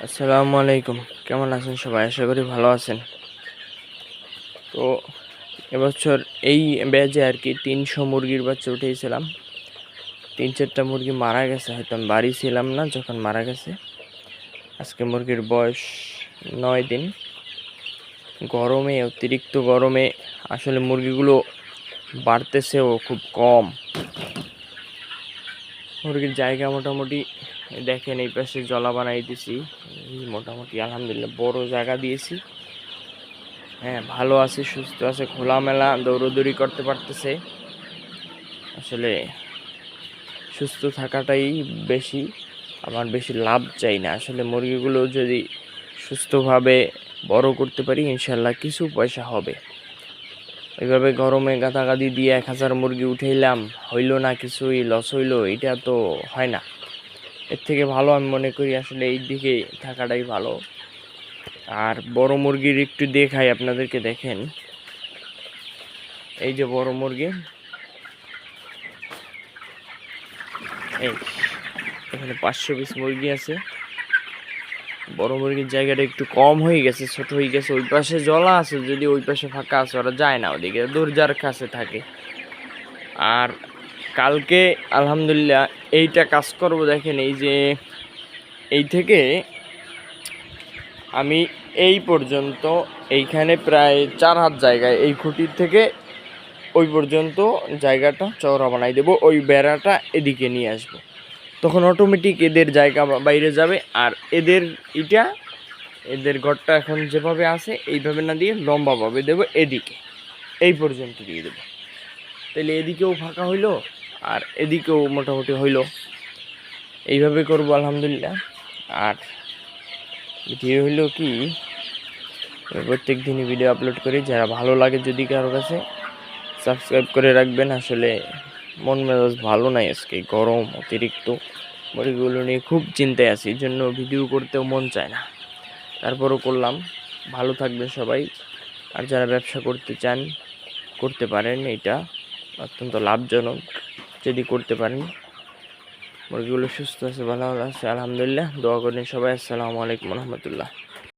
আসসালামু আলাইকুম। কেমন আছেন সবাই? আশা করি ভালো আছেন। তো এবছর এই ব্যাচে আর কি 300 মুরগির বাচ্চা উঠিয়েছিলাম। 3-4টা মুরগি মারা গেছে, হয়তো আমি বাড়ি ছিলাম না যখন মারা গেছে। আজকে মুরগির বয়স 9 দিন। গরমে, অতিরিক্ত গরমে আসলে মুরগিগুলো বাড়তেছেও খুব কম। মুরগির জায়গা মোটামুটি দেখেন, এই পাশে জলা বানাই দিছি, মোটামুটি আলহামদুলিল্লাহ বড় জায়গা দিয়েছি। হ্যাঁ, ভালো আছে, সুস্থ আছে, খোলামেলা দৌড়দৌড়ি করতে পারতেছে। আসলে সুস্থ থাকাটাই বেশি, আমার বেশি লাভ চাই না। আসলে মুরগিগুলো যদি সুস্থভাবে বড় করতে পারি, ইনশাল্লাহ কিছু পয়সা হবে। ওইভাবে গরমে গাদাগাদি দিয়ে 1000 মুরগি উঠাইলাম, হইল না, কিছুই লস হইলো, এটা তো হয় না। এর থেকে ভালো আমি মনে করি আসলে এই দিকে থাকাটাই ভালো। আর বড় মুরগির একটু দেখাই আপনাদেরকে, দেখেন এই যে বড় মুরগি, এই এখানে 500 পিস মুরগি আছে। বড় মুরগির জায়গাটা একটু কম হয়ে গেছে, ছোট হয়ে গেছে। ওই পাশে জলা আছে, যদি ওই পাশে ফাঁকা আছে, ওরা যায় না ওদিকে, দরজার কাছে থাকে। আর কালকে আলহামদুলিল্লাহ এইটা কাজ করবো। দেখেন এই যে এই থেকে আমি এই পর্যন্ত, এইখানে প্রায় 4 হাত জায়গায়, এই খুঁটির থেকে ওই পর্যন্ত জায়গাটা চওড়া বানাই দেবো। ওই বেড়াটা এদিকে নিয়ে আসবো, তখন অটোমেটিক এদের জায়গা বাইরে যাবে। আর এদের ঘরটা এখন যেভাবে আছে এইভাবে না দিয়ে লম্বাভাবে দেবো, এদিকে এই পর্যন্ত দিয়ে দেবো। তাহলে এদিকেও ফাঁকা হইলো আর এদিকেও মোটামুটি হইলো। এইভাবে করবো আলহামদুলিল্লাহ। আর ভিডিও হইলো কি, প্রত্যেক দিনই ভিডিও আপলোড করি। যারা ভালো লাগে, যদি কারো কাছে, সাবস্ক্রাইব করে রাখবেন। আসলে মন মেজাজ ভালো নাই আজকে, গরম অতিরিক্ত, মুরগিগুলো নিয়ে খুব চিন্তায় আছি, এই জন্য ভিডিও করতেও মন চায় না, তারপরও করলাম। ভালো থাকবেন সবাই। আর যারা ব্যবসা করতে চান, করতে পারেন, এটা অত্যন্ত লাভজনক যদি করতে পারেন। মুরগিগুলো সুস্থ আছে, ভালো আছে আলহামদুলিল্লাহ। দোয়া করেন সবাই। আসসালামু আলাইকুম রহমতুল্লাহ।